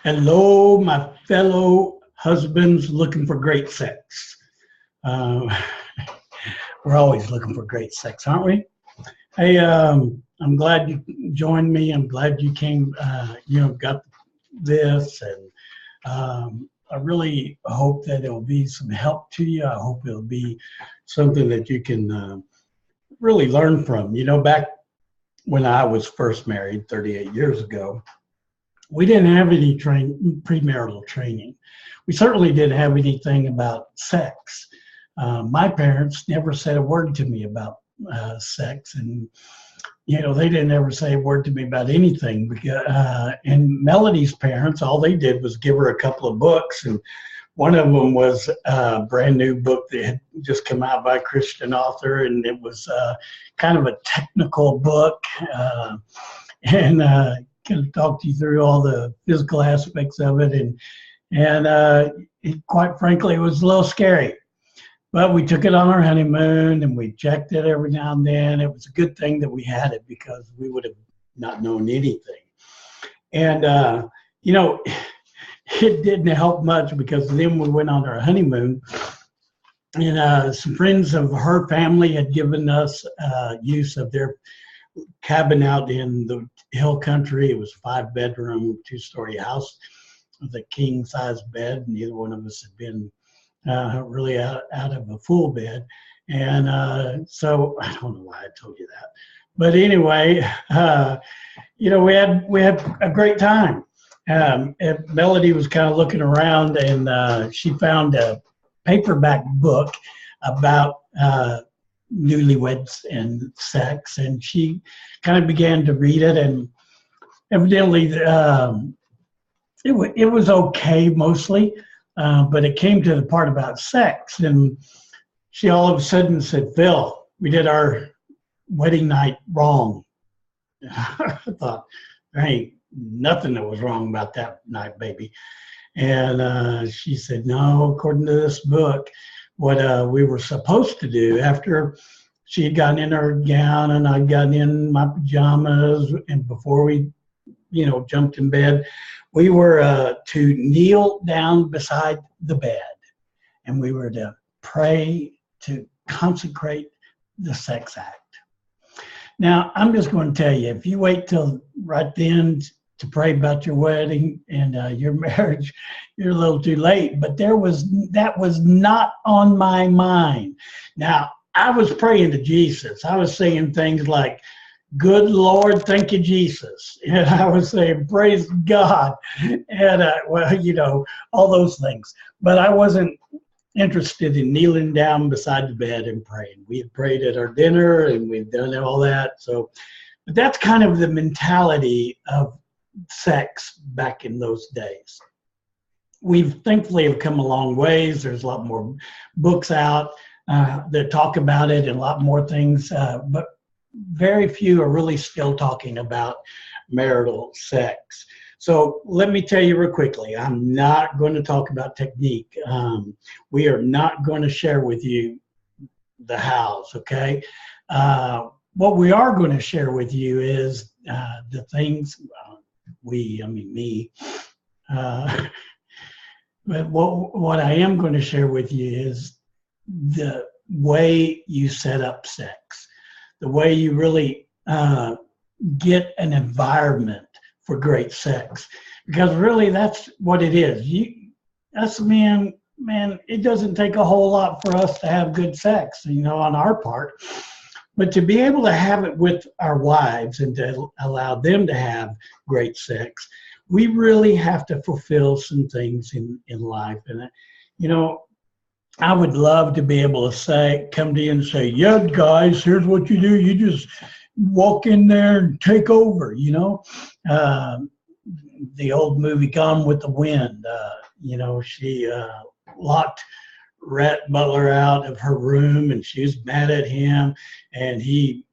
Hello, my fellow husbands looking for great sex. Uh, we're always looking for great sex, aren't we? Hey, I'm glad you joined me. I'm glad you came, got this. And I really hope that it'll be some help to you. I hope it'll be something that you can really learn from. Back when I was first married 38 years ago, we didn't have any premarital training. We certainly didn't have anything about sex. My parents never said a word to me about sex, and they didn't ever say a word to me about anything. And Melody's parents, all they did was give her a couple of books, and one of them was a brand new book that had just come out by a Christian author, and it was kind of a technical book, and kind of talked you through all the physical aspects of it, and quite frankly, it was a little scary. But we took it on our honeymoon, and we checked it every now and then. It was a good thing that we had it, because we would have not known anything. And it didn't help much, because then we went on our honeymoon, and some friends of her family had given us use of their cabin out in the hill country. It was a 5-bedroom, 2-story house with a king size bed. Neither one of us had been really out of a full bed. And so I don't know why I told you that. But anyway, we had a great time. Melody was kind of looking around, and she found a paperback book about newlyweds and sex, and she kind of began to read it, and evidently it was okay mostly, but it came to the part about sex, and she all of a sudden said, "Phil, we did our wedding night wrong." I thought, there ain't nothing that was wrong about that night, baby. And she said, "No, according to this book, what we were supposed to do after she had gotten in her gown and I'd gotten in my pajamas, and before we, jumped in bed, we were to kneel down beside the bed, and we were to pray to consecrate the sex act." Now, I'm just going to tell you, if you wait till right then to pray about your wedding and your marriage, you're a little too late. But that was not on my mind. Now, I was praying to Jesus. I was saying things like, "Good Lord, thank you, Jesus." And I was saying, "Praise God." And, all those things. But I wasn't interested in kneeling down beside the bed and praying. We had prayed at our dinner, and we've done all that. But that's kind of the mentality of sex back in those days. We've thankfully have come a long ways. There's a lot more books out that talk about it, and a lot more things, but very few are really still talking about marital sex. So let me tell you real quickly, I'm not going to talk about technique. We are not going to share with you the hows, okay? What we are going to share with you is the things, me. But what I am going to share with you is the way you set up sex, the way you really get an environment for great sex, because really that's what it is. Man, it doesn't take a whole lot for us to have good sex, on our part, but to be able to have it with our wives and to allow them to have great sex, we really have to fulfill some things in life. And I would love to be able to come to you and say, "Yeah, guys, here's what you do. You just walk in there and take over," the old movie Gone with the Wind. She locked Rhett Butler out of her room, and she was mad at him, and he,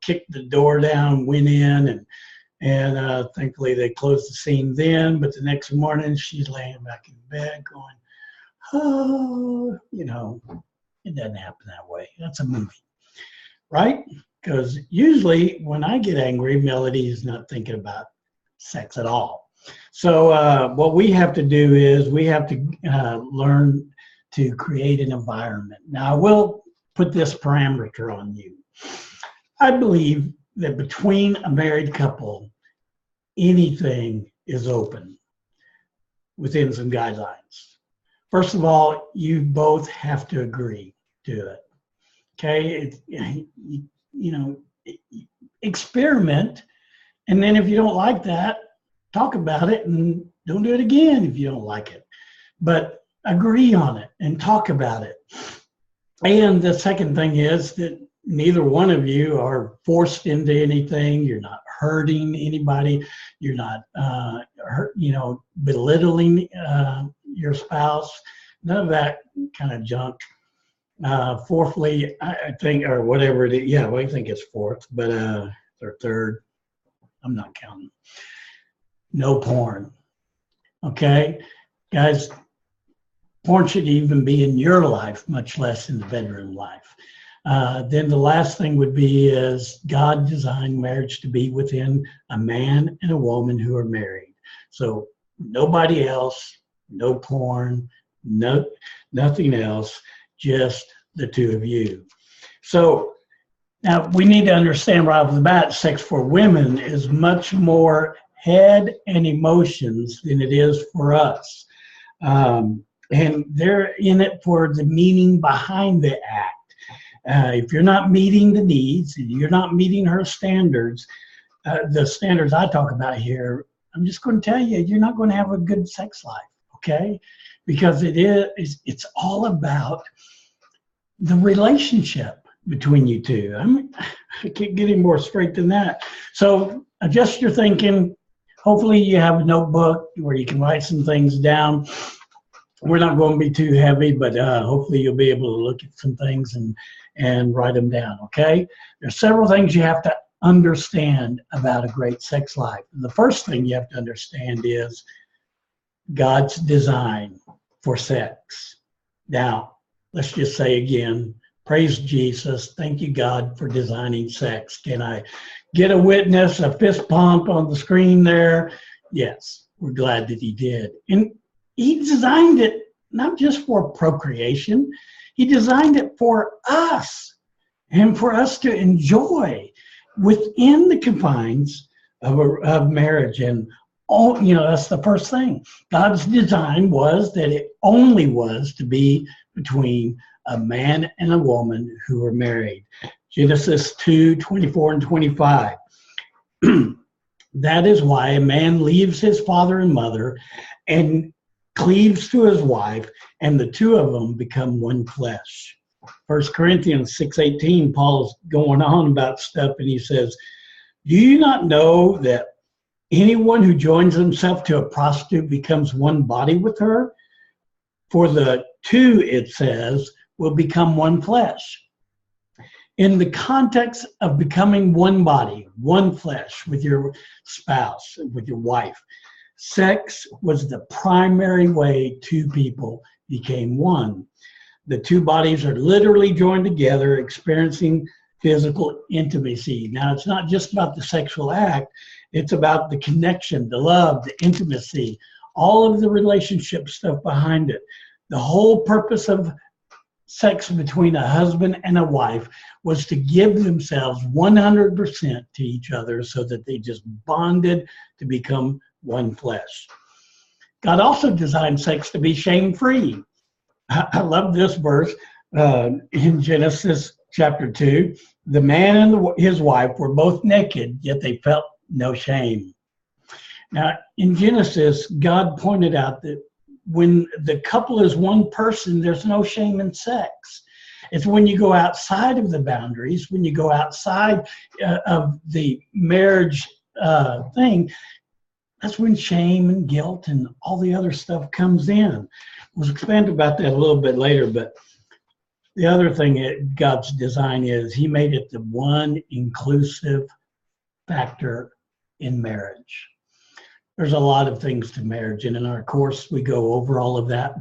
kicked the door down, went in, and thankfully they closed the scene then. But the next morning she's laying back in bed going, "Oh," it doesn't happen that way. That's a movie, right? Because usually when I get angry, Melody is not thinking about sex at all. So what we have to do is we have to learn to create an environment. Now, I will put this parameter on you. I believe that between a married couple, anything is open within some guidelines. First of all, you both have to agree to it. Okay, experiment, and then if you don't like that, talk about it and don't do it again if you don't like it. But agree on it and talk about it. And the second thing is that neither one of you are forced into anything. You're not hurting anybody. You're not, belittling your spouse. None of that kind of junk. Fourthly, I think, or whatever it is. Yeah, well, I think it's fourth, but or third. I'm not counting. No porn. Okay, guys. Porn should even be in your life, much less in the bedroom life. Then the last thing would be is God designed marriage to be within a man and a woman who are married. So nobody else, no porn, nothing else, just the two of you. So now we need to understand right off the bat, sex for women is much more head and emotions than it is for us. And they're in it for the meaning behind the act. If you're not meeting the needs, and you're not meeting her standards, the standards I talk about here, I'm just going to tell you, you're not going to have a good sex life, okay? Because it's all about the relationship between you two. I can't get any more straight than that. So adjust your thinking. Hopefully you have a notebook where you can write some things down. We're not going to be too heavy, but hopefully you'll be able to look at some things and write them down, okay? There's several things you have to understand about a great sex life. The first thing you have to understand is God's design for sex. Now, let's just say again, praise Jesus. Thank you, God, for designing sex. Can I get a witness, a fist pump on the screen there? Yes, we're glad that he did. And he designed it not just for procreation, he designed it for us and for us to enjoy within the confines of marriage. And all, that's the first thing. God's design was that it only was to be between a man and a woman who were married. Genesis 2:24 and 25. That is why a man leaves his father and mother and cleaves to his wife, and the two of them become one flesh. 1 Corinthians 6:18, Paul's going on about stuff, and he says, do you not know that anyone who joins himself to a prostitute becomes one body with her? For the two, it says, will become one flesh. In the context of becoming one body, one flesh with your spouse, with your wife, sex was the primary way two people became one. The two bodies are literally joined together, experiencing physical intimacy. Now, it's not just about the sexual act. It's about the connection, the love, the intimacy, all of the relationship stuff behind it. The whole purpose of sex between a husband and a wife was to give themselves 100% to each other so that they just bonded to become one flesh. God also designed sex to be shame-free. I love this verse in Genesis chapter 2. The man and his wife were both naked, yet they felt no shame. Now, in Genesis, God pointed out that when the couple is one person, there's no shame in sex. It's when you go outside of the boundaries, when you go outside of the marriage thing, that's when shame and guilt and all the other stuff comes in. We'll expand about that a little bit later, but the other thing God's design is he made it the one inclusive factor in marriage. There's a lot of things to marriage, and in our course we go over all of that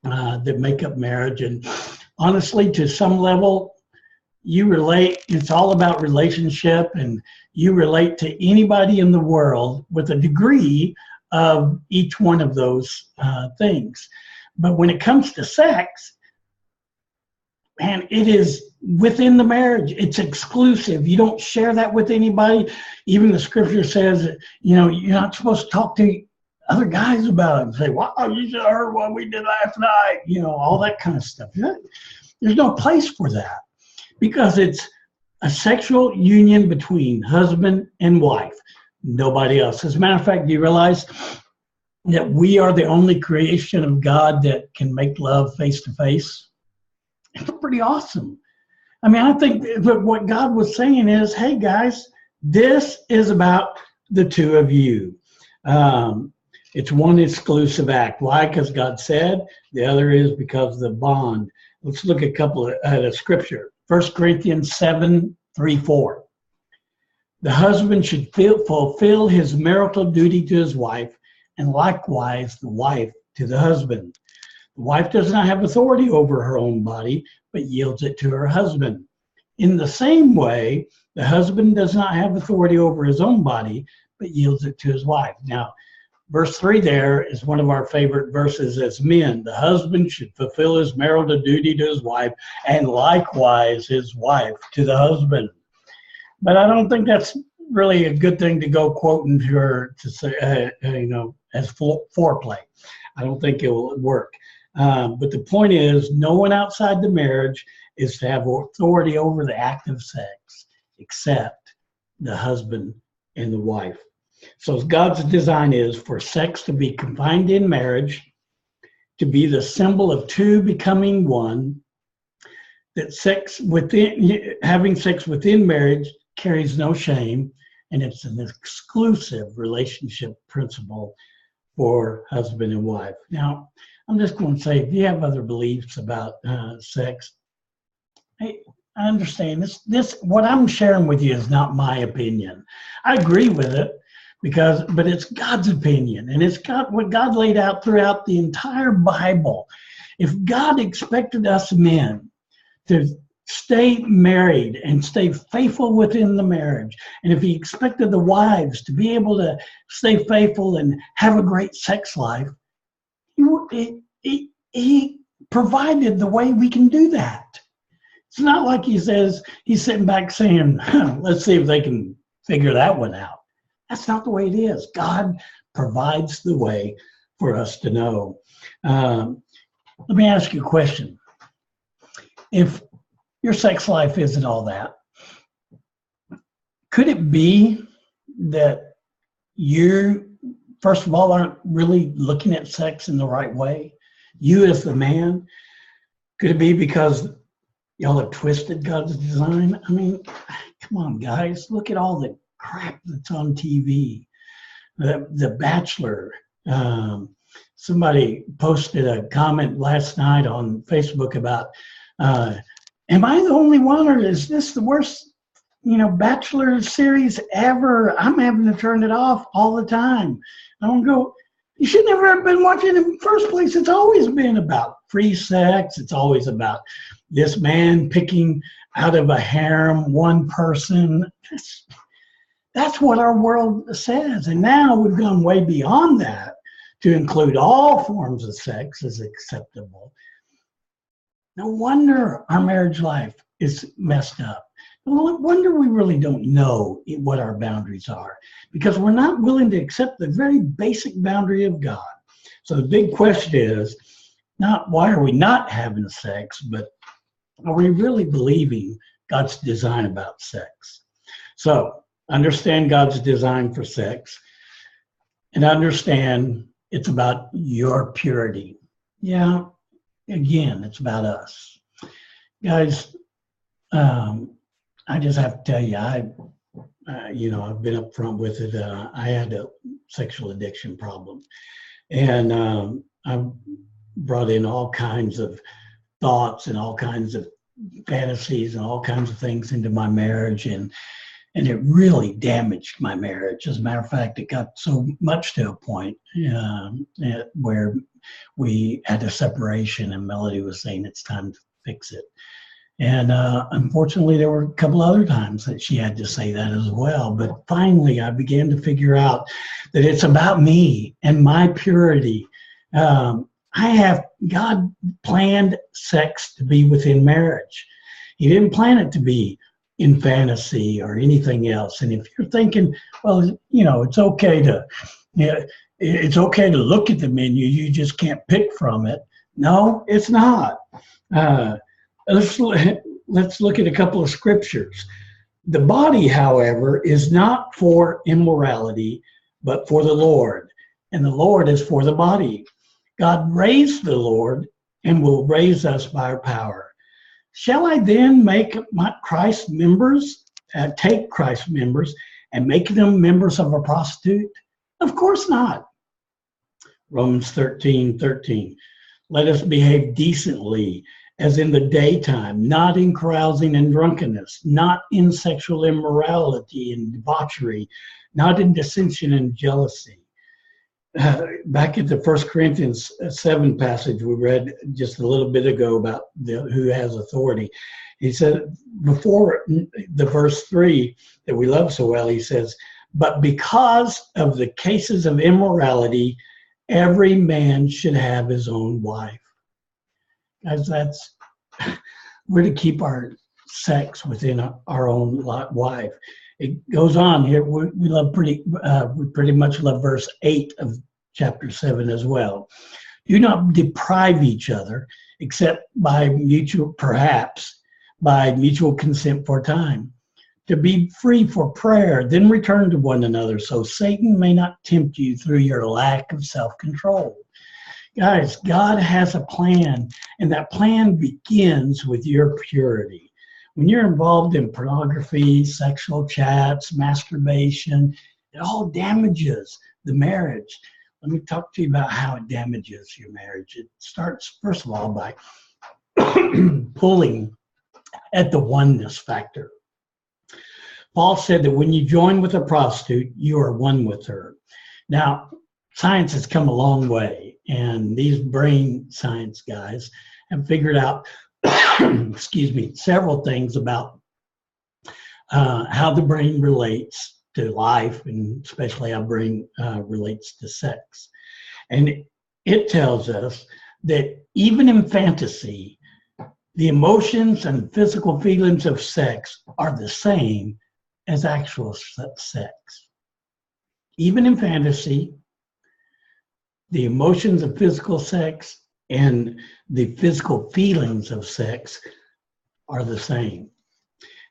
that make up marriage. And honestly, to some level, you relate. It's all about relationship, and you relate to anybody in the world with a degree of each one of those things. But when it comes to sex, man, it is within the marriage. It's exclusive. You don't share that with anybody. Even the scripture says, you know, you're not supposed to talk to other guys about it and say, wow, you should have heard what we did last night. You know, all that kind of stuff. There's no place for that because it's a sexual union between husband and wife. Nobody else. As a matter of fact, do you realize that we are the only creation of God that can make love face to face? It's pretty awesome. I mean, I think that what God was saying is, hey guys, this is about the two of you. It's one exclusive act. Why? Because God said. The other is because of the bond. Let's look at a couple of scripture. 1 Corinthians 7:3-4. The husband should fulfill his marital duty to his wife, and likewise the wife to the husband. The wife does not have authority over her own body, but yields it to her husband. In the same way, the husband does not have authority over his own body, but yields it to his wife. Now, verse 3 there is one of our favorite verses as men. The husband should fulfill his marital duty to his wife, and likewise his wife to the husband. But I don't think that's really a good thing to go quoting to her to say, you know, as foreplay. I don't think it will work. But the point is, no one outside the marriage is to have authority over the act of sex except the husband and the wife. So God's design is for sex to be confined in marriage, to be the symbol of two becoming one, that having sex within marriage carries no shame, and it's an exclusive relationship principle for husband and wife. Now, I'm just going to say, if you have other beliefs about sex, hey, I understand this. What I'm sharing with you is not my opinion. I agree with it but it's God's opinion, and it's what God laid out throughout the entire Bible. If God expected us men to stay married and stay faithful within the marriage, and if He expected the wives to be able to stay faithful and have a great sex life, He provided the way we can do that. It's not like He says, He's sitting back saying, let's see if they can figure that one out. That's not the way it is. God provides the way for us to know. Let me ask you a question. If your sex life isn't all that, could it be that you, first of all, aren't really looking at sex in the right way? You as the man, could it be because y'all have twisted God's design? I mean, come on, guys, look at all the crap that's on TV. The Bachelor. Somebody posted a comment last night on Facebook about, am I the only one, or is this the worst, Bachelor series ever? I'm having to turn it off all the time. I don't go, you should never have been watching it in the first place. It's always been about free sex. It's always about this man picking out of a harem one person. That's what our world says. And now we've gone way beyond that to include all forms of sex as acceptable. No wonder our marriage life is messed up. No wonder we really don't know what our boundaries are, because we're not willing to accept the very basic boundary of God. So the big question is not why are we not having sex, but are we really believing God's design about sex? So understand God's design for sex and understand it's about your purity. Yeah, again, it's about us. Guys, I just have to tell you, I've been up front with it. I had a sexual addiction problem, and I brought in all kinds of thoughts and all kinds of fantasies and all kinds of things into my marriage, and it really damaged my marriage. As a matter of fact, it got so much to a point where we had a separation, and Melody was saying it's time to fix it. And unfortunately, there were a couple other times that she had to say that as well. But finally, I began to figure out that it's about me and my purity. God planned sex to be within marriage. He didn't plan it to be in fantasy or anything else. And if you're thinking, well, it's okay to, it's okay to look at the menu, you just can't pick from it. No, it's not. Let's look at a couple of scriptures. The body, however, is not for immorality, but for the Lord, and the Lord is for the body. God raised the Lord and will raise us by our power. Shall I then make Christ members, take Christ members and make them members of a prostitute? Of course not. Romans 13:13. Let us behave decently as in the daytime, not in carousing and drunkenness, not in sexual immorality and debauchery, not in dissension and jealousy. Back at the 1 Corinthians 7 passage we read just a little bit ago about who has authority. He said, before the verse 3 that we love so well, he says, but because of the cases of immorality, every man should have his own wife. Guys, we're to keep our sex within our own wife. It goes on here. We pretty much love verse 8 of chapter 7 as well. Do not deprive each other, except perhaps by mutual consent for a time, to be free for prayer, then return to one another, so Satan may not tempt you through your lack of self-control. Guys, God has a plan, and that plan begins with your purity. When you're involved in pornography, sexual chats, masturbation, it all damages the marriage. Let me talk to you about how it damages your marriage. It starts, first of all, by pulling at the oneness factor. Paul said that when you join with a prostitute, you are one with her. Now, science has come a long way, and these brain science guys have figured out, several things about how the brain relates to life, and especially how brain relates to sex. And it tells us that even in fantasy, the emotions and physical feelings of sex are the same as actual sex. Even in fantasy, the emotions of physical sex and the physical feelings of sex are the same.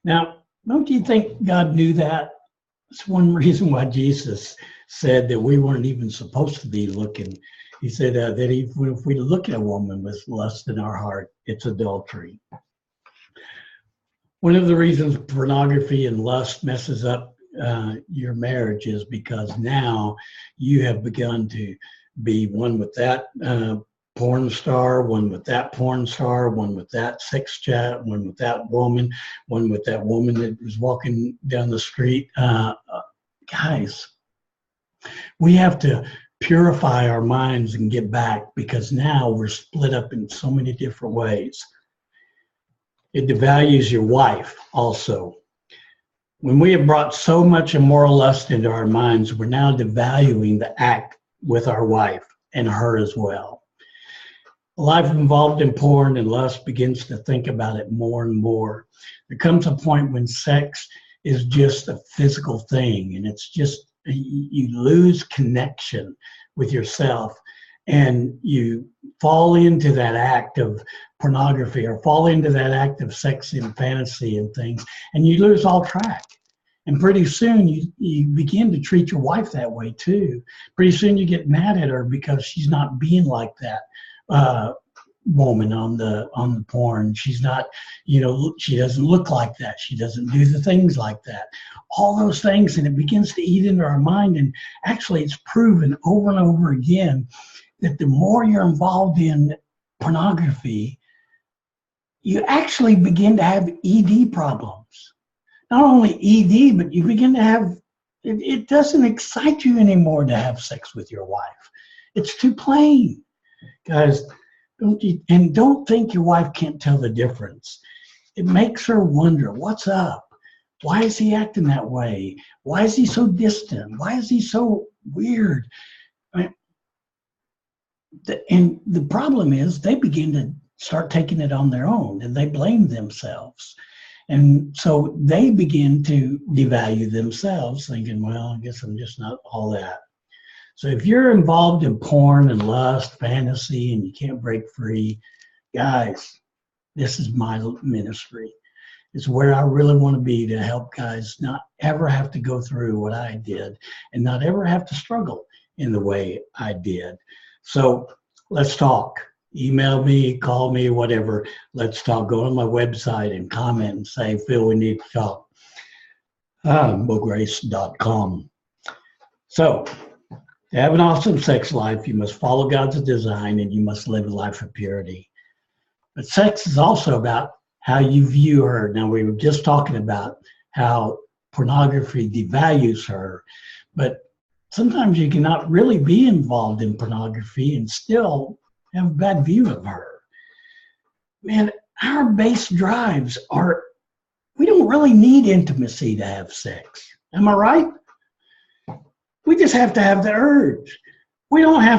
Now, don't you think God knew that? It's one reason why Jesus said that we weren't even supposed to be looking. He said that if we look at a woman with lust in our heart, it's adultery. One of the reasons pornography and lust messes up your marriage is because now you have begun to be one with that porn star, one with that porn star, one with that sex chat, one with that woman that was walking down the street. Guys, we have to purify our minds and get back, because now we're split up in so many different ways. It devalues your wife also. When we have brought so much immoral lust into our minds, we're now devaluing the act with our wife and her as well. A life involved in porn and lust begins to think about it more and more. There comes a point when sex is just a physical thing, and it's just, you lose connection with yourself, and you fall into that act of pornography or fall into that act of sex and fantasy and things, and you lose all track. And pretty soon you begin to treat your wife that way too. Pretty soon you get mad at her because she's not being like that woman on the porn. She's not, she doesn't look like that. She doesn't do the things like that. All those things, and it begins to eat into our mind. And actually it's proven over and over again that the more you're involved in pornography, you actually begin to have ED problems. Not only ED, but you begin to have, it doesn't excite you anymore to have sex with your wife. It's too plain. Guys, don't think your wife can't tell the difference. it makes her wonder, what's up? Why is he acting that way? Why is he so distant? Why is he so weird? I mean, and the problem is they begin to start taking it on their own, and they blame themselves. And so they begin to devalue themselves, thinking, well, I guess I'm just not all that. So if you're involved in porn and lust, fantasy, and you can't break free, guys, this is my ministry. It's where I really want to be, to help guys not ever have to go through what I did and not ever have to struggle in the way I did. So let's talk. Email me, call me, whatever. Let's talk. Go on my website and comment and say, Phil, we need to talk. BillGrace.com. So to have an awesome sex life, you must follow God's design and you must live a life of purity. But sex is also about how you view her. Now, we were just talking about how pornography devalues her, but sometimes you cannot really be involved in pornography and still have a bad view of her. Man, our base drives are, we don't really need intimacy to have sex. Am I right? We just have to have the urge. We don't even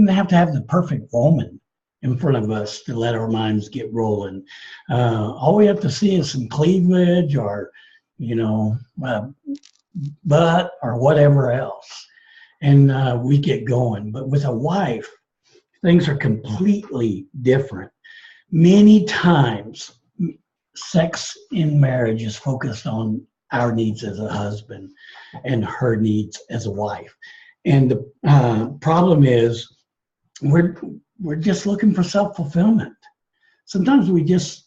have to have the perfect woman in front of us to let our minds get rolling. All we have to see is some cleavage or, butt or whatever else. And we get going. But with a wife, things are completely different. Many times, sex in marriage is focused on our needs as a husband and her needs as a wife. And the problem is we're just looking for self-fulfillment. Sometimes we just,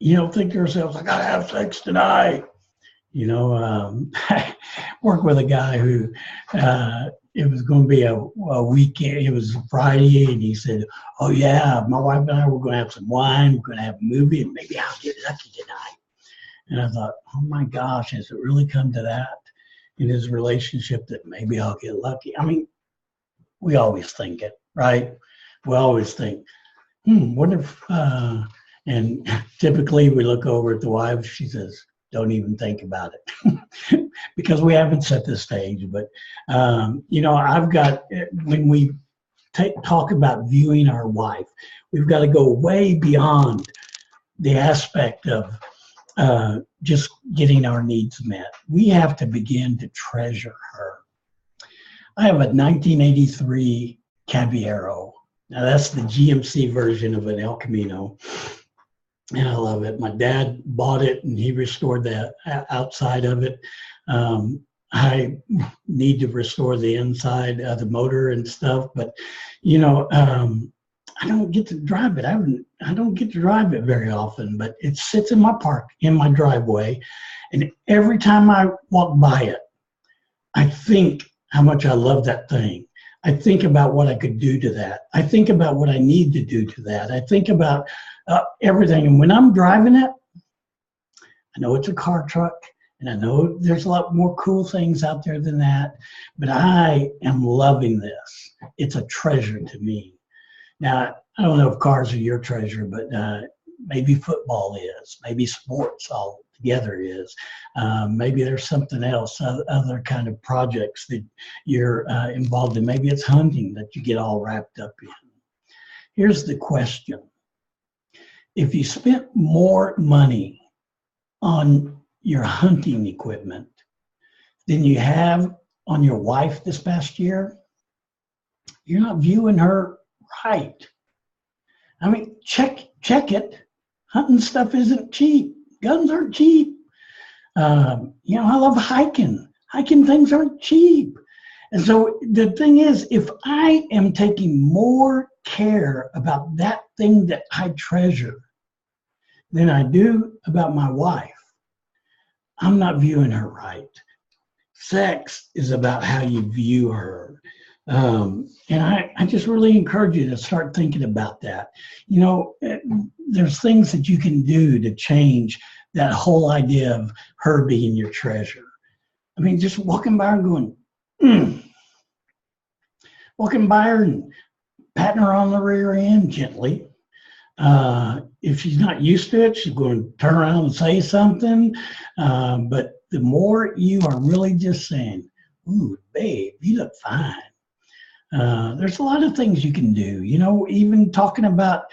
think to ourselves, I gotta have sex tonight. I worked with a guy who, it was going to be a weekend. It was Friday, and he said, oh yeah, my wife and I were going to have some wine, we're going to have a movie, and maybe I'll get lucky tonight. And I thought, oh my gosh, has it really come to that in his relationship, that maybe I'll get lucky? I mean, we always think it, right? We always think, wonder if, and typically we look over at the wife, she says, don't even think about it, because we haven't set the stage. But, I've got, when we talk about viewing our wife, we've got to go way beyond the aspect of just getting our needs met. We have to begin to treasure her. I have a 1983 Caballero. Now that's the GMC version of an El Camino, and I love it. My dad bought it and he restored the outside of it. I need to restore the inside of the motor and stuff, but I don't get to drive it. I don't get to drive it very often, but it sits in my driveway, and every time I walk by it, I think how much I love that thing. I think about what I could do to that. I think about what I need to do to that. I think about everything. And when I'm driving it, I know it's a car truck, and I know there's a lot more cool things out there than that, but I am loving this. It's a treasure to me. Now, I don't know if cars are your treasure, but maybe football is, maybe sports altogether is, maybe there's something else, other kind of projects that you're involved in. Maybe it's hunting that you get all wrapped up in. Here's the question. If you spent more money on your hunting equipment than you have on your wife this past year, you're not viewing her right. I mean, check it. Hunting stuff isn't cheap. Guns aren't cheap. I love hiking. Hiking things aren't cheap. And so the thing is, if I am taking more care about that thing that I treasure than I do about my wife, I'm not viewing her right. Sex is about how you view her. And I just really encourage you to start thinking about that. There's things that you can do to change that whole idea of her being your treasure. I mean, just walking by her and going, walking by her and patting her on the rear end gently. If she's not used to it, she's going to turn around and say something. But the more you are really just saying, "Ooh, babe, you look fine." There's a lot of things you can do. Even talking about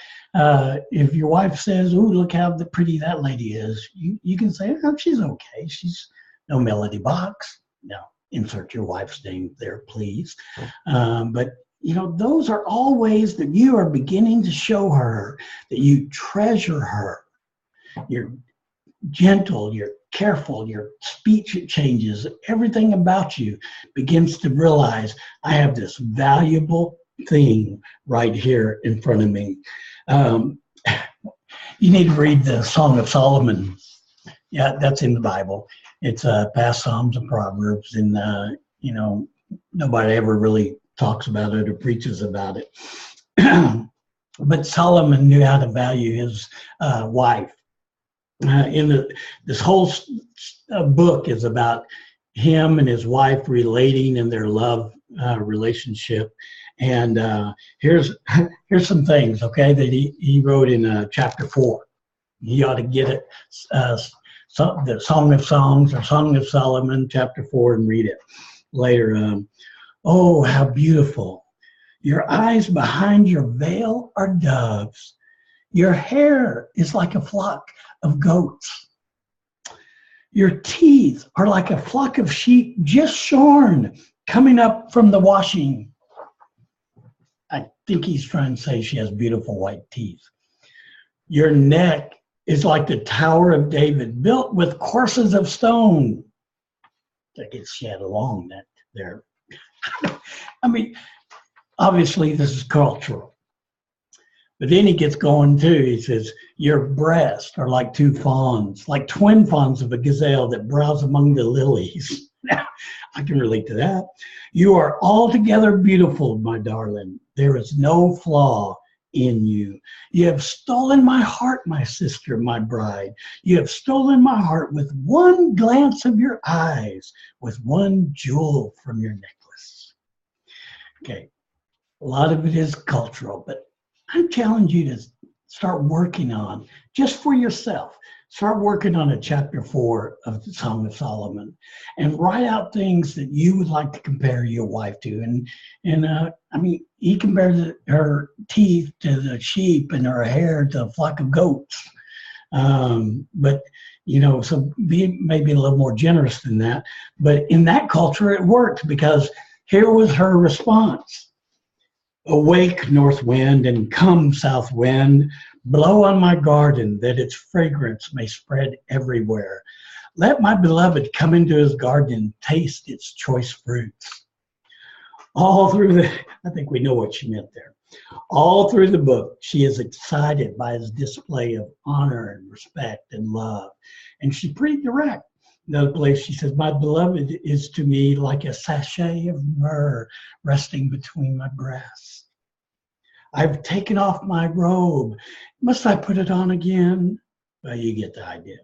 if your wife says, "Ooh, look how pretty that lady is," you can say, "Oh, she's okay. She's no Melody Box." Now, insert your wife's name there, please. But those are all ways that you are beginning to show her that you treasure her. You're gentle, you're careful, your speech changes, everything about you begins to realize, I have this valuable thing right here in front of me. You need to read the Song of Solomon. Yeah, that's in the Bible. It's past Psalms and Proverbs, and nobody ever really talks about it or preaches about it. But Solomon knew how to value his wife. This whole book is about him and his wife relating in their love relationship. And here's some things, okay, that he wrote in chapter 4. You ought to get it, the Song of Songs or Song of Solomon, chapter 4, and read it later. Oh, how beautiful. Your eyes behind your veil are doves. Your hair is like a flock of goats. Your teeth are like a flock of sheep just shorn, coming up from the washing. I think he's trying to say she has beautiful white teeth. Your neck is like the Tower of David, built with courses of stone. That gets shed along that there. I mean, obviously this is cultural. But then he gets going too. He says, your breasts are like two fawns, like twin fawns of a gazelle that browse among the lilies. Now, I can relate to that. You are altogether beautiful, my darling. There is no flaw in you. You have stolen my heart, my sister, my bride. You have stolen my heart with one glance of your eyes, with one jewel from your necklace. Okay, a lot of it is cultural, but I challenge you to start working on, just for yourself, start working on a chapter 4 of the Song of Solomon and write out things that you would like to compare your wife to. And I mean, he compares her teeth to the sheep and her hair to a flock of goats. But, so be maybe a little more generous than that. But in that culture, it worked because here was her response. Awake, north wind, and come, south wind. Blow on my garden that its fragrance may spread everywhere. Let my beloved come into his garden and taste its choice fruits. All through I think we know what she meant there. All through the book, she is excited by his display of honor and respect and love. And she's pretty direct. Another place she says, my beloved is to me like a sachet of myrrh resting between my breasts. I've taken off my robe. Must I put it on again? Well, you get the idea.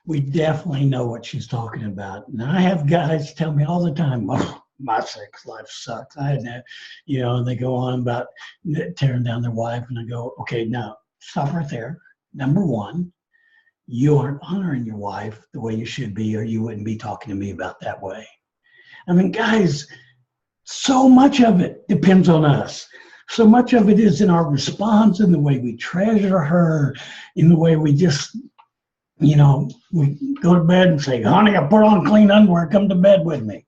We definitely know what she's talking about. And I have guys tell me all the time, oh, my sex life sucks. I had that, and they go on about tearing down their wife. And I go, okay, now stop right there. Number one, you aren't honoring your wife the way you should be, or you wouldn't be talking to me about that way. I mean, guys, so much of it depends on us. So much of it is in our response, in the way we treasure her, in the way we just, we go to bed and say, honey, I put on clean underwear, come to bed with me.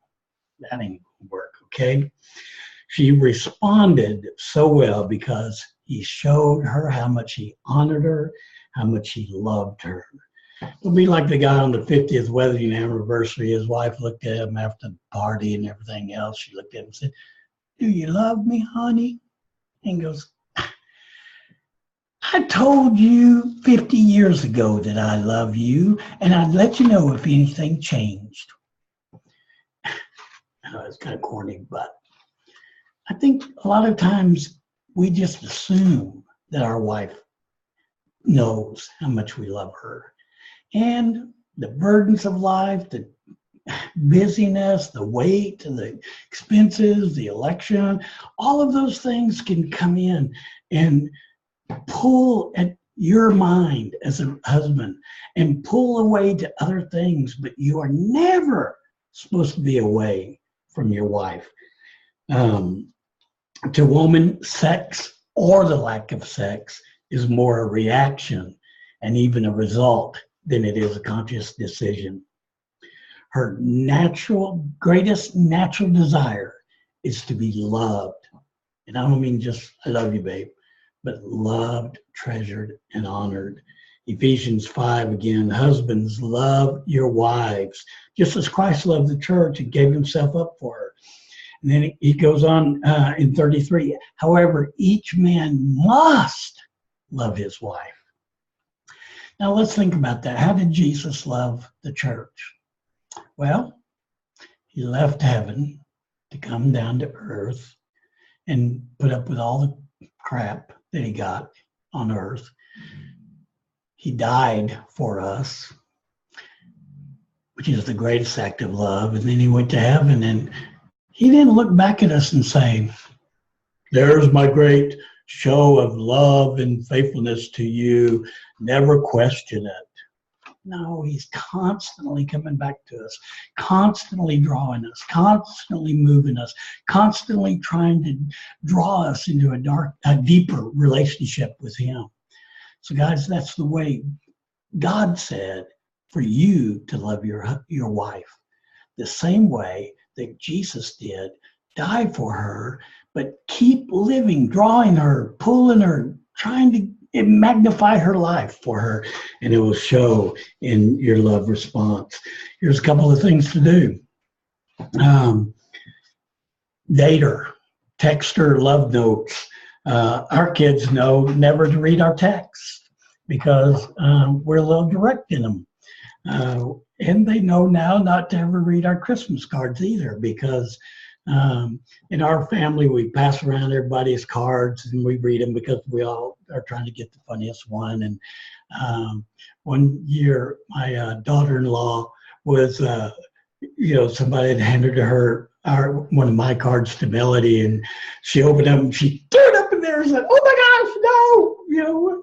That ain't gonna work, okay? She responded so well because he showed her how much he honored her, how much he loved her. It'll be like the guy on the 50th wedding anniversary. His wife looked at him after the party and everything else. She looked at him and said, do you love me, honey? And he goes, I told you 50 years ago that I love you, and I'd let you know if anything changed. I know it's kind of corny, but I think a lot of times we just assume that our wife knows how much we love her. And the burdens of life, the busyness, the weight, the expenses, the election, all of those things can come in and pull at your mind as a husband and pull away to other things, but you are never supposed to be away from your wife. To woman, sex or the lack of sex is more a reaction and even a result than it is a conscious decision. Her greatest natural desire is to be loved. And I don't mean just, I love you, babe, but loved, treasured, and honored. Ephesians 5 again, husbands, love your wives, just as Christ loved the church and gave himself up for her. And then he goes on in 33, however, each man must love his wife. Now let's think about that. How did Jesus love the church? Well, he left heaven to come down to earth and put up with all the crap that he got on earth. He died for us, which is the greatest act of love. And then he went to heaven, and he didn't look back at us and say, there's my great show of love and faithfulness to you. Never question it. No, he's constantly coming back to us, constantly drawing us, constantly moving us, constantly trying to draw us into a deeper relationship with him. So guys, that's the way God said for you to love your wife. The same way that Jesus did, die for her, but keep living, drawing her, pulling her, trying to magnify her life for her, and it will show in your love response. Here's a couple of things to do. Date her, text her love notes. Our kids know never to read our texts because we're a little direct in them. And they know now not to ever read our Christmas cards either, because in our family, we pass around everybody's cards and we read them because we all are trying to get the funniest one. And one year, my daughter-in-law was, somebody had handed her one of my cards to Melody, and she opened them and she threw it up in there and said, "Oh my gosh, no!"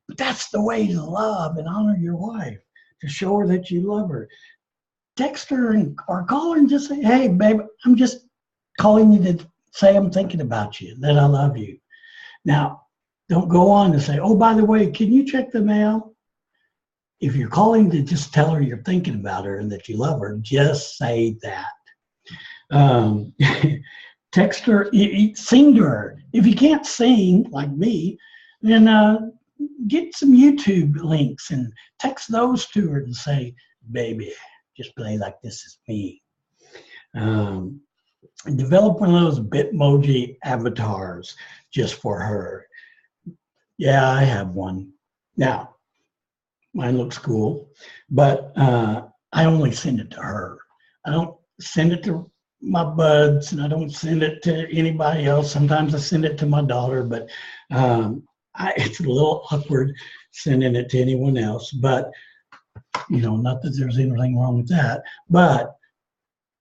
But that's the way to love and honor your wife, to show her that you love her. Text her or call her and just say, "Hey, babe, I'm just calling you to say I'm thinking about you, that I love you." Now, don't go on to say, "Oh, by the way, can you check the mail?" If you're calling to just tell her you're thinking about her and that you love her, just say that. Text her, sing to her. If you can't sing like me, then get some YouTube links and text those to her and say, "Baby, just play like this is me." Develop one of those Bitmoji avatars just for her. Yeah, I have one. Now, mine looks cool, but I only send it to her. I don't send it to my buds, and I don't send it to anybody else. Sometimes I send it to my daughter, but it's a little awkward sending it to anyone else. But not that there's anything wrong with that, but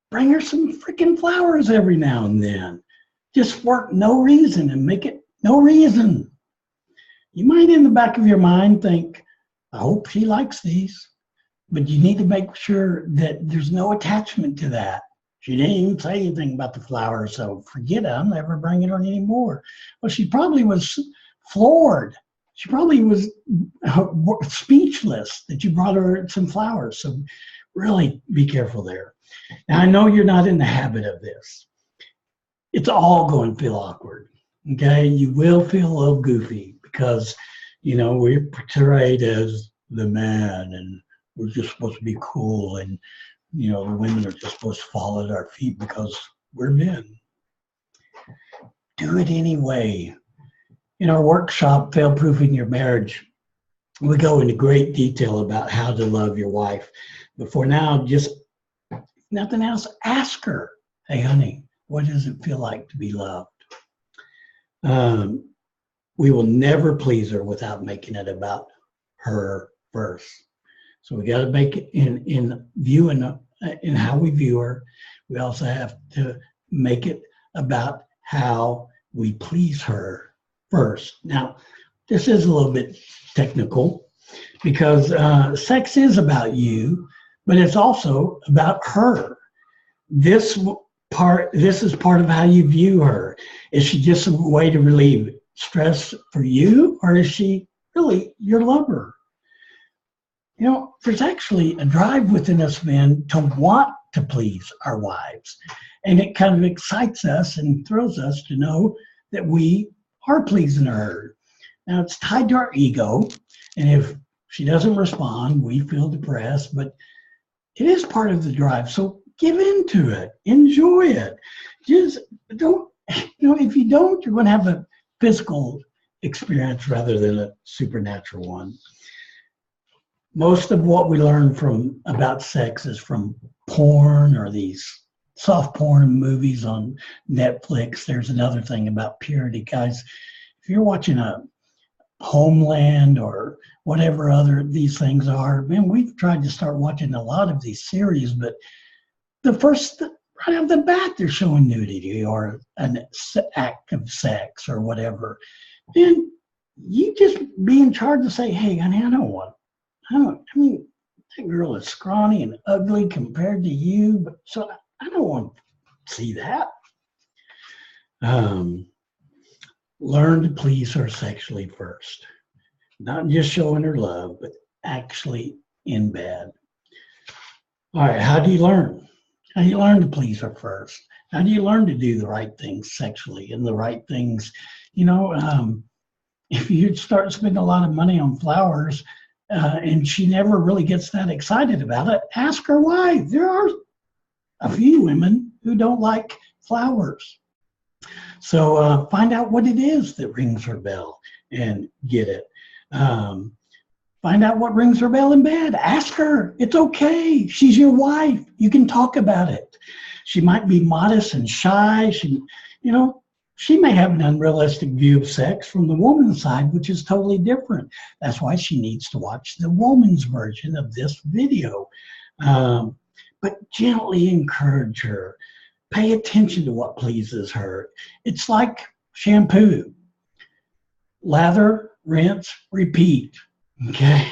bring her some freaking flowers every now and then. Just for no reason, and make it no reason. You might in the back of your mind think, I hope she likes these, but you need to make sure that there's no attachment to that. She didn't even say anything about the flowers, so forget it. I'm never bringing her any more. Well, she probably was floored. She probably was speechless that you brought her some flowers. So really be careful there. Now, I know you're not in the habit of this. It's all going to feel awkward, okay? You will feel a little goofy because, we're portrayed as the man, and we're just supposed to be cool, and, the women are just supposed to fall at our feet because we're men. Do it anyway. In our workshop, Fail-Proofing Your Marriage, we go into great detail about how to love your wife. But for now, just nothing else, ask her, "Hey, honey, what does it feel like to be loved?" We will never please her without making it about her first. So we got to make it in how we view her. We also have to make it about how we please her first. Now, this is a little bit technical because sex is about you, but it's also about her. This is part of how you view her. Is she just a way to relieve stress for you, or is she really your lover? You know, there's actually a drive within us men to want to please our wives. And it kind of excites us and thrills us to know that we are pleasing her. Now, it's tied to our ego. And if she doesn't respond, we feel depressed. But it is part of the drive. So give into it. Enjoy it. Just don't, if you don't, you're going to have a physical experience rather than a supernatural one. Most of what we learn about sex is from porn or these soft porn movies on Netflix. There's another thing about purity, guys. If you're watching a Homeland or whatever other these things are, man, we've tried to start watching a lot of these series, but right off the bat, they're showing nudity or an act of sex or whatever. And you just be in charge to say, hey, honey, I mean, that girl is scrawny and ugly compared to you, but so I don't want to see that. Learn to please her sexually first. Not just showing her love, but actually in bed. All right, how do you learn? How do you learn to please her first? How do you learn to do the right things sexually and the right things? If you start spending a lot of money on flowers, and she never really gets that excited about it, ask her why. There are a few women who don't like flowers. So find out what it is that rings her bell and get it. Find out what rings her bell in bed. Ask her. It's okay. She's your wife. You can talk about it. She might be modest and shy. She may have an unrealistic view of sex from the woman's side, which is totally different. That's why she needs to watch the woman's version of this video. But gently encourage her. Pay attention to what pleases her. It's like shampoo. Lather, rinse, repeat. Okay?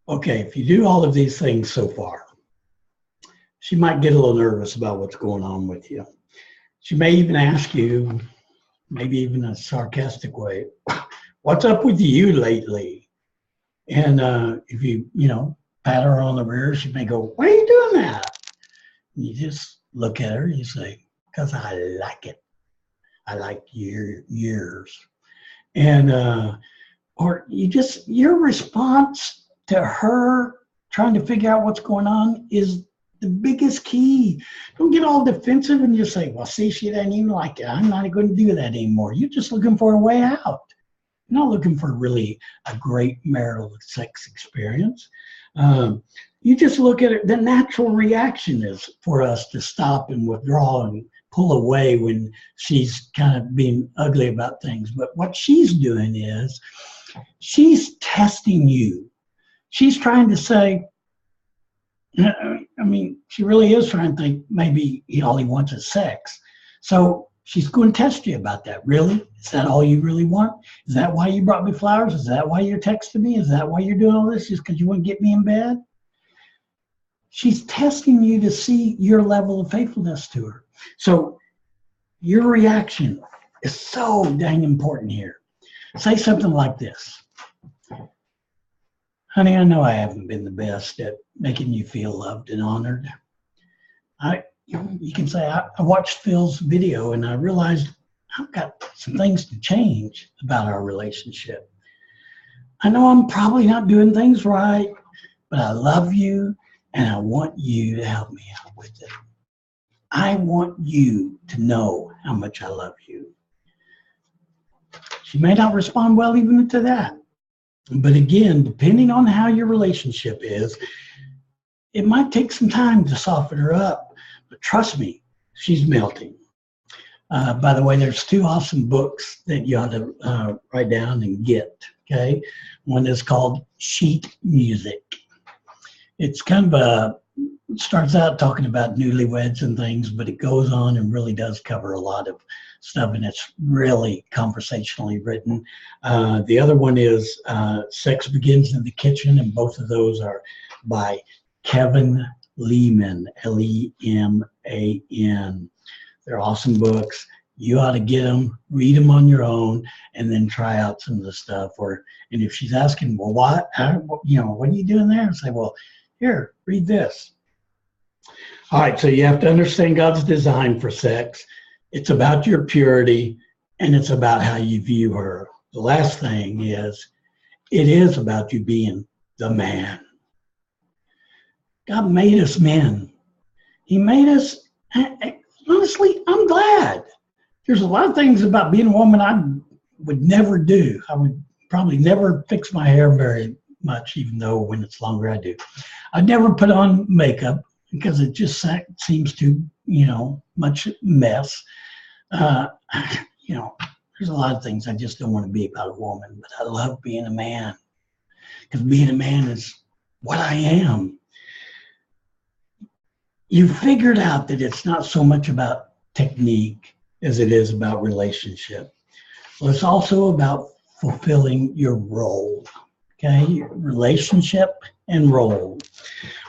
Okay, if you do all of these things so far, she might get a little nervous about what's going on with you. She may even ask you, maybe even in a sarcastic way, what's up with you lately? And if you pat her on the rear, she may go, why are you doing that? And you just look at her and you say, because I like it. I like your ears. And, or your response to her trying to figure out what's going on is the biggest key. Don't get all defensive and just say, well, see, she doesn't even like it. I'm not going to do that anymore. You're just looking for a way out. You're not looking for really a great marital sex experience. You just look at it. The natural reaction is for us to stop and withdraw and pull away when she's kind of being ugly about things. But what she's doing is she's testing you. She's trying to say, she really is trying to think maybe all he wants is sex. So she's going to test you about that. Really? Is that all you really want? Is that why you brought me flowers? Is that why you're texting me? Is that why you're doing all this? Just because you want to get me in bed? She's testing you to see your level of faithfulness to her. So your reaction is so dang important here. Say something like this. Honey, I know I haven't been the best at making you feel loved and honored. You can say, I watched Phil's video and I realized I've got some things to change about our relationship. I know I'm probably not doing things right, but I love you and I want you to help me out with it. I want you to know how much I love you. She may not respond well even to that. But again, depending on how your relationship is, it might take some time to soften her up. But trust me, she's melting. By the way, there's 2 awesome books that you ought to write down and get, okay? One is called Sheet Music. It's kind of it starts out talking about newlyweds and things, but it goes on and really does cover a lot of stuff, and it's really conversationally written. The other one is Sex Begins in the Kitchen, and both of those are by Kevin Leman, Leman. They're awesome books. You ought to get them, read them on your own, and then try out some of the stuff. And if she's asking, well, what are you doing there? And say, well, here, read this. All right, so you have to understand God's design for sex. It's about your purity, and it's about how you view her. The last thing is, it is about you being the man. God made us men. He made us, honestly, I'm glad. There's a lot of things about being a woman I would never do. I would probably never fix my hair very much, even though when it's longer I do. I'd never put on makeup because it just seems too, much mess. There's a lot of things I just don't want to be about a woman, but I love being a man because being a man is what I am. You figured out that it's not so much about technique as it is about relationship. Well, it's also about fulfilling your role, okay? Your relationship and role.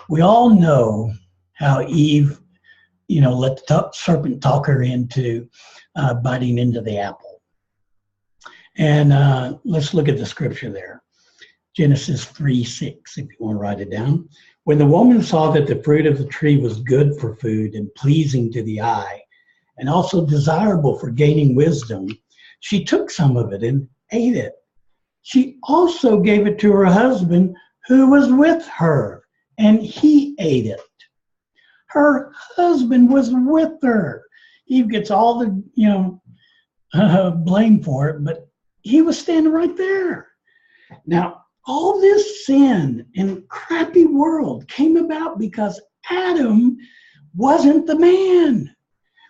We all know how Eve, let the serpent talk her into biting into the apple. And let's look at the scripture there. Genesis 3:6, if you want to write it down. When the woman saw that the fruit of the tree was good for food and pleasing to the eye, and also desirable for gaining wisdom, she took some of it and ate it. She also gave it to her husband who was with her, and he ate it. Her husband was with her. Eve gets all the, blame for it, but he was standing right there. Now, all this sin and crappy world came about because Adam wasn't the man.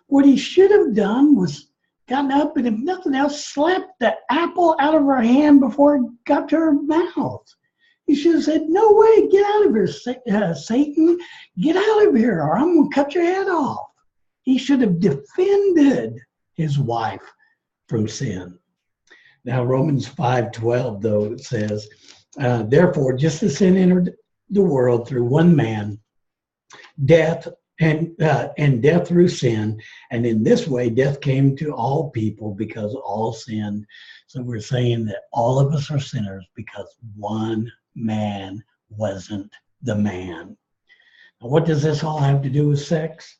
What he should have done was gotten up and, if nothing else, slapped the apple out of her hand before it got to her mouth. He should have said, no way, get out of here, Satan. Get out of here, or I'm going to cut your head off. He should have defended his wife from sin. Now, Romans 5:12, though, it says, therefore, just as sin entered the world through one man, death, and death through sin, and in this way death came to all people because all sinned. So we're saying that all of us are sinners because one man wasn't the man. Now, what does this all have to do with sex?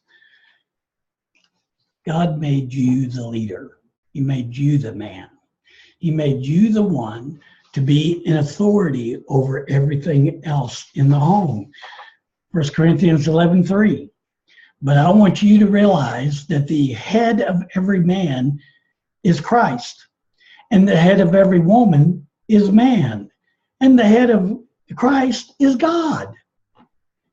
God made you the leader. He made you the man. He made you the one to be in authority over everything else in the home. 1 Corinthians 11:3. But I want you to realize that the head of every man is Christ, and the head of every woman is man, and the head of Christ is God.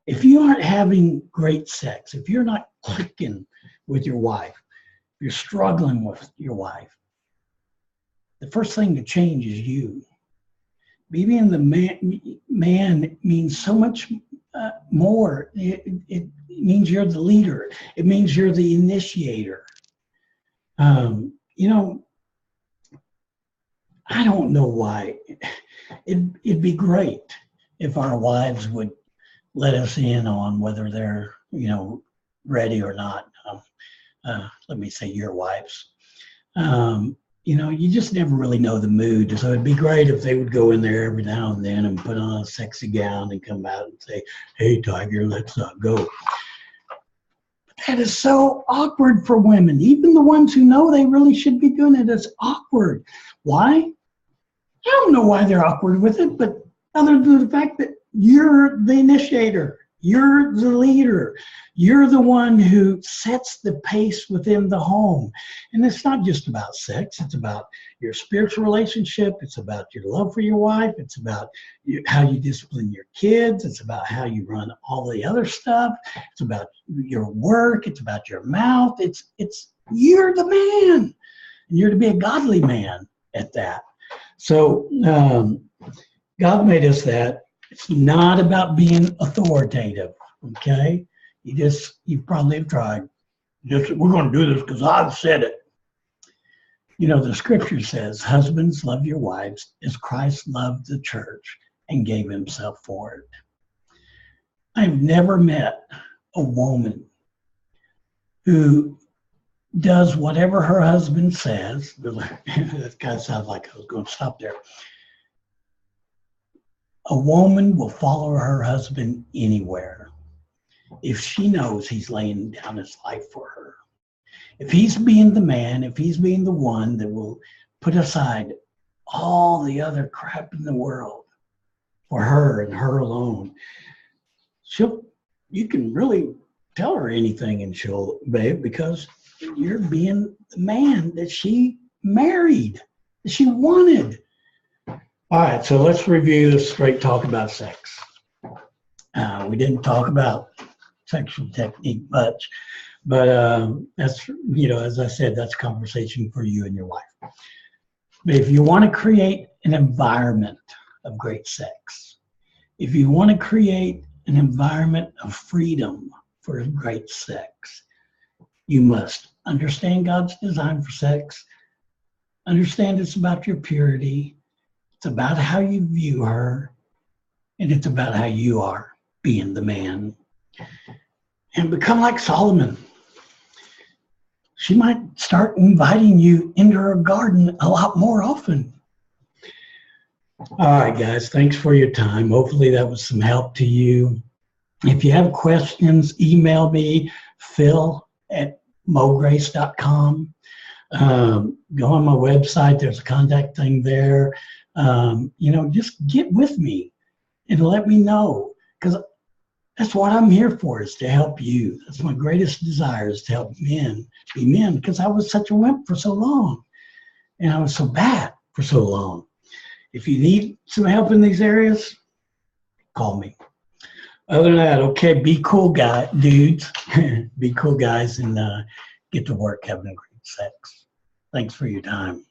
If you aren't having great sex, if you're not clicking with your wife, if you're struggling with your wife, the first thing to change is you. Being the man means so much more. It means you're the leader. It means you're the initiator. I don't know why. It'd be great if our wives would let us in on whether they're, ready or not. Let me say your wives. You just never really know the mood. So it'd be great if they would go in there every now and then and put on a sexy gown and come out and say, hey, Tiger, let's go. But that is so awkward for women. Even the ones who know they really should be doing it, it's awkward. Why? I don't know why they're awkward with it, but other than the fact that you're the initiator. You're the leader. You're the one who sets the pace within the home. And it's not just about sex. It's about your spiritual relationship. It's about your love for your wife. It's about how you discipline your kids. It's about how you run all the other stuff. It's about your work. It's about your mouth. It's you're the man. And you're to be a godly man at that. So God made us that. It's not about being authoritative, Okay? You probably have tried. We're going to do this because I said it. You know, the scripture says, husbands, love your wives as Christ loved the church and gave himself for it. I've never met a woman who does whatever her husband says. That kind of sounds like I was going to stop there. A woman will follow her husband anywhere if she knows he's laying down his life for her. If he's being the man, if he's being the one that will put aside all the other crap in the world for her and her alone, you can really tell her anything and she'll obey, because you're being the man that she married, that she wanted. All right, so let's review this straight talk about sex. We didn't talk about sexual technique much, but that's, as I said, that's a conversation for you and your wife. But if you want to create an environment of great sex, if you want to create an environment of freedom for great sex, you must understand God's design for sex, understand it's about your purity, it's about how you view her, and it's about how you are being the man. And become like Solomon. She might start inviting you into her garden a lot more often. All right, guys, thanks for your time. Hopefully that was some help to you. If you have questions, email me, phil@mograce.com. Go on my website. There's a contact thing there. Just get with me and let me know, because that's what I'm here for, is to help you. That's my greatest desire, is to help men be men, because I was such a wimp for so long and I was so bad for so long. If you need some help in these areas, call me. Other than that, okay, be cool, dudes. Be cool, guys, and get to work having a great sex. Thanks for your time.